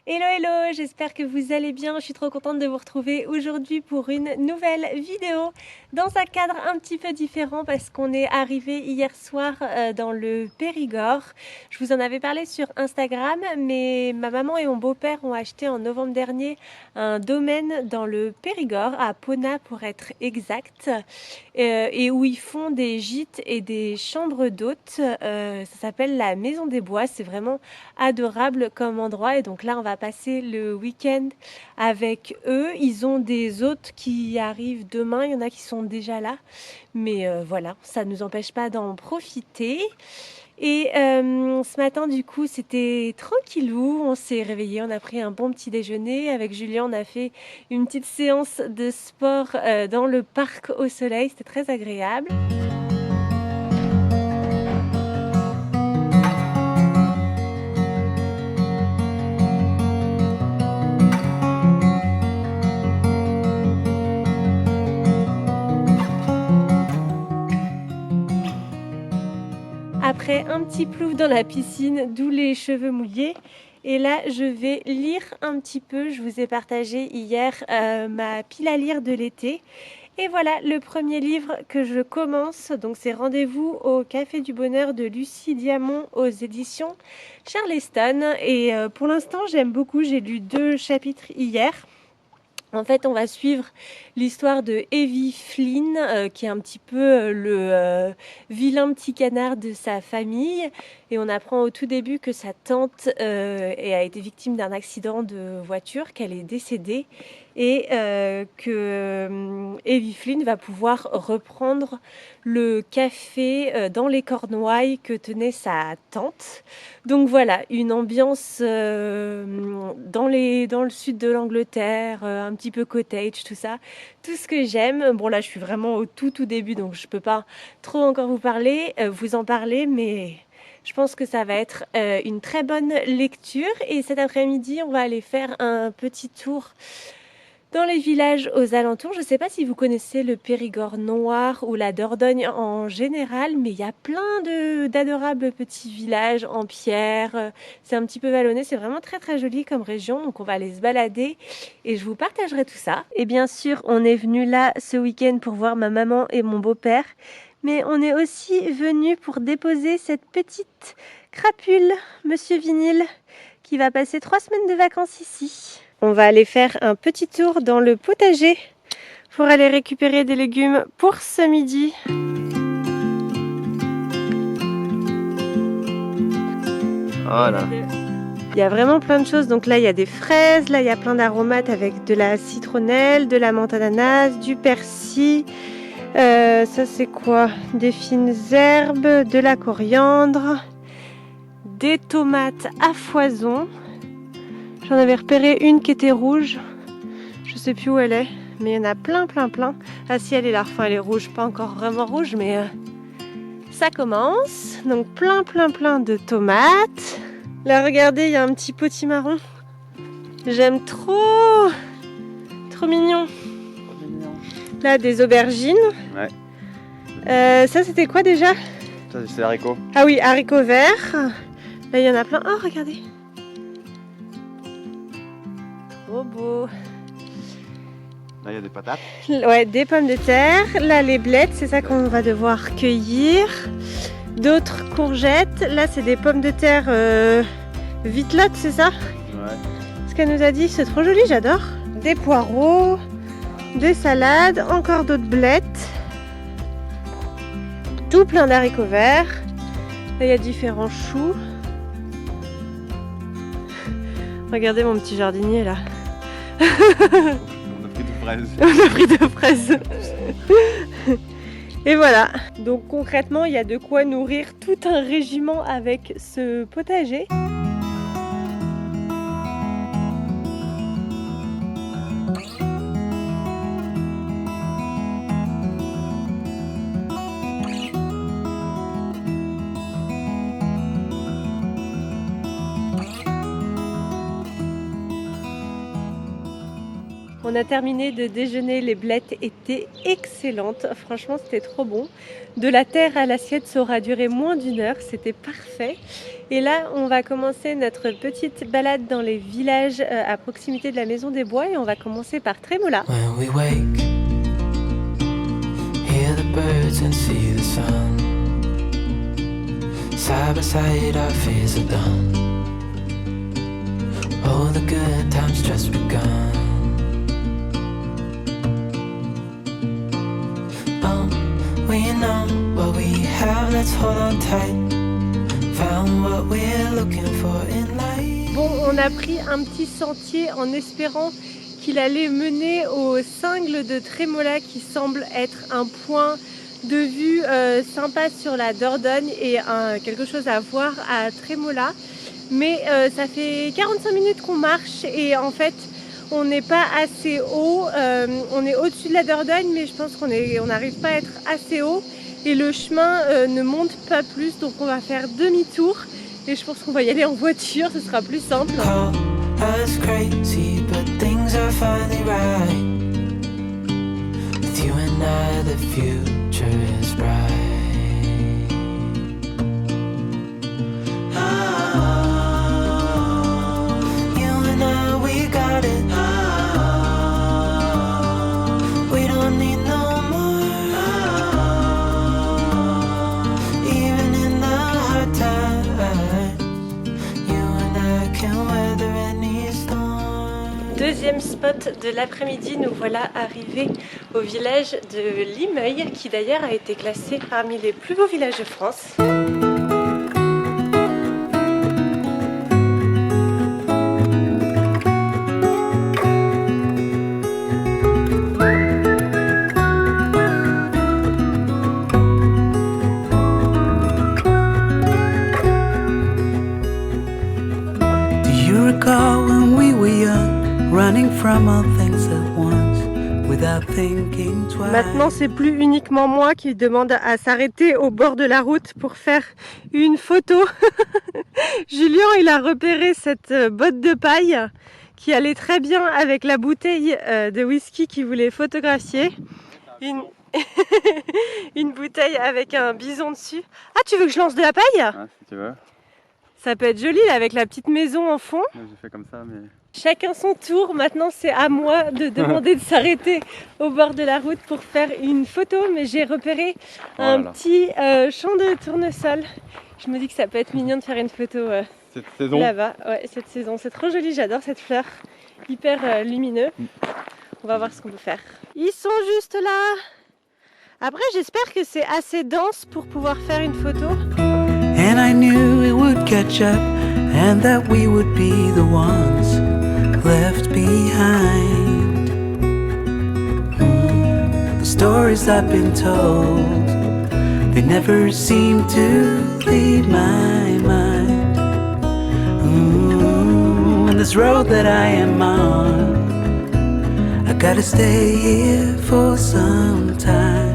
Hello hello, j'espère que vous allez bien. Je suis trop contente de vous retrouver aujourd'hui pour une nouvelle vidéo dans un cadre un petit peu différent parce qu'on est arrivé hier soir dans le Périgord. Je vous en avais parlé sur Instagram, mais ma maman et mon beau-père ont acheté en novembre dernier un domaine dans le Périgord, à Pona pour être exact, et où ils font des gîtes et des chambres d'hôtes. Ça s'appelle la Maison des Bois. C'est vraiment adorable comme endroit et donc là on va passer le week-end avec eux. Ils ont des hôtes qui arrivent demain, il y en a qui sont déjà là, mais voilà, ça ne nous empêche pas d'en profiter. Et ce matin du coup c'était tranquillou, on s'est réveillé, on a pris un bon petit déjeuner avec Julien, on a fait une petite séance de sport dans le parc au soleil, c'était très agréable. Après un petit plouf dans la piscine, d'où les cheveux mouillés. Et là, je vais lire un petit peu. Je vous ai partagé hier ma pile à lire de l'été. Et voilà le premier livre que je commence. Donc c'est Rendez-vous au Café du Bonheur de Lucie Diamond aux éditions Charleston. Et pour l'instant, j'aime beaucoup. J'ai lu 2 chapitres hier. En fait, on va suivre l'histoire de Evie Flynn, qui est un petit peu le vilain petit canard de sa famille. Et on apprend au tout début que sa tante a été victime d'un accident de voiture, qu'elle est décédée. Et que Evie Flynn va pouvoir reprendre le café dans les Cornouailles que tenait sa tante. Donc voilà, une ambiance dans le sud de l'Angleterre, un petit peu cottage, tout ça. Tout ce que j'aime. Bon là, je suis vraiment au tout début, donc je peux pas trop encore vous en parler, mais je pense que ça va être une très bonne lecture. Et cet après-midi, on va aller faire un petit tour dans les villages aux alentours. Je ne sais pas si vous connaissez le Périgord noir ou la Dordogne en général, mais il y a plein d'adorables petits villages en pierre. C'est un petit peu vallonné, c'est vraiment très joli comme région, donc on va aller se balader et je vous partagerai tout ça. Et bien sûr, on est venu là ce week-end pour voir ma maman et mon beau-père, mais on est aussi venu pour déposer cette petite crapule, Monsieur Vinyle, qui va passer 3 semaines de vacances ici. On va aller faire un petit tour dans le potager pour aller récupérer des légumes pour ce midi. Voilà. Il y a vraiment plein de choses. Donc là, il y a des fraises, là, il y a plein d'aromates avec de la citronnelle, de la menthe ananas, du persil. Ça, c'est quoi? Des fines herbes, de la coriandre, des tomates à foison. J'en avais repéré une qui était rouge. Je sais plus où elle est, mais il y en a plein. Ah si, elle est là. Enfin, elle est rouge, pas encore vraiment rouge, mais ça commence. Donc plein de tomates. Là, regardez, il y a un petit potimarron. J'aime trop. Trop mignon. Là, des aubergines. Ouais. Ça, c'était quoi déjà? Ça, c'est l'haricot. Ah oui, haricots verts. Là, il y en a plein. Oh, regardez. Trop beau. Là, il y a des patates. Ouais, des pommes de terre. Là, les blettes, c'est ça qu'on va devoir cueillir. D'autres courgettes. Là, c'est des pommes de terre vitelottes, c'est ça? Ouais. Ce qu'elle nous a dit, c'est trop joli, j'adore. Des poireaux, des salades, encore d'autres blettes. Tout plein d'haricots verts. Là, il y a différents choux. Regardez mon petit jardinier, là. On a pris des fraises. On a pris 2 fraises. Et voilà. Donc concrètement, il y a de quoi nourrir tout un régiment avec ce potager. On a terminé de déjeuner, les blettes étaient excellentes, franchement c'était trop bon. De la terre à l'assiette, ça aura duré moins d'1 heure, c'était parfait. Et là, on va commencer notre petite balade dans les villages à proximité de la Maison des Bois et on va commencer par Trémola. When we wake, hear the birds and see the sun. Side by side our fears are done. Oh, the good times just begun. Oh, we know what we have, let's hold on tight. Found what we're looking for in life. Bon, on a pris un petit sentier en espérant qu'il allait mener au cingle de Trémola qui semble être un point de vue sympa sur la Dordogne et quelque chose à voir à Trémola. Mais ça fait 45 minutes qu'on marche et en fait on n'est pas assez haut. On est au-dessus de la Dordogne mais je pense qu'on n'arrive pas à être assez haut et le chemin ne monte pas plus, donc on va faire demi-tour et je pense qu'on va y aller en voiture, ce sera plus simple. Us crazy, but things are finally right. With you and I, the future is bright. Oh, you and I, we got it. Oh, we don't need no more. Oh, even in the hard times, you and I can weather any storm. Deuxième spot de l'après-midi, nous voilà arrivés au village de Limeuil, qui d'ailleurs a été classé parmi les plus beaux villages de France. Do you recall when we were young? Running from all things at once without thinking twice. Maintenant, c'est plus uniquement moi qui demande à s'arrêter au bord de la route pour faire une photo. Julien, il a repéré cette botte de paille qui allait très bien avec la bouteille de whisky qu'il voulait photographier. Une bouteille avec un bison dessus. Ah, tu veux que je lance de la paille? Ouais, si tu veux. Ça peut être joli là, avec la petite maison en fond. J'ai fait comme ça, mais... Chacun son tour, maintenant c'est à moi de demander de s'arrêter au bord de la route pour faire une photo, mais j'ai repéré un petit champ de tournesol. Je me dis que ça peut être mignon de faire une photo Cette saison. là-bas. Ouais, cette saison, c'est trop joli, j'adore cette fleur, hyper lumineux. On va voir ce qu'on peut faire. Ils sont juste là. Après, j'espère que c'est assez dense pour pouvoir faire une photo. And I knew it would catch up and that we would be the ones left behind. The stories I've been told, they never seem to leave my mind. And this road that I am on, I gotta stay here for some time.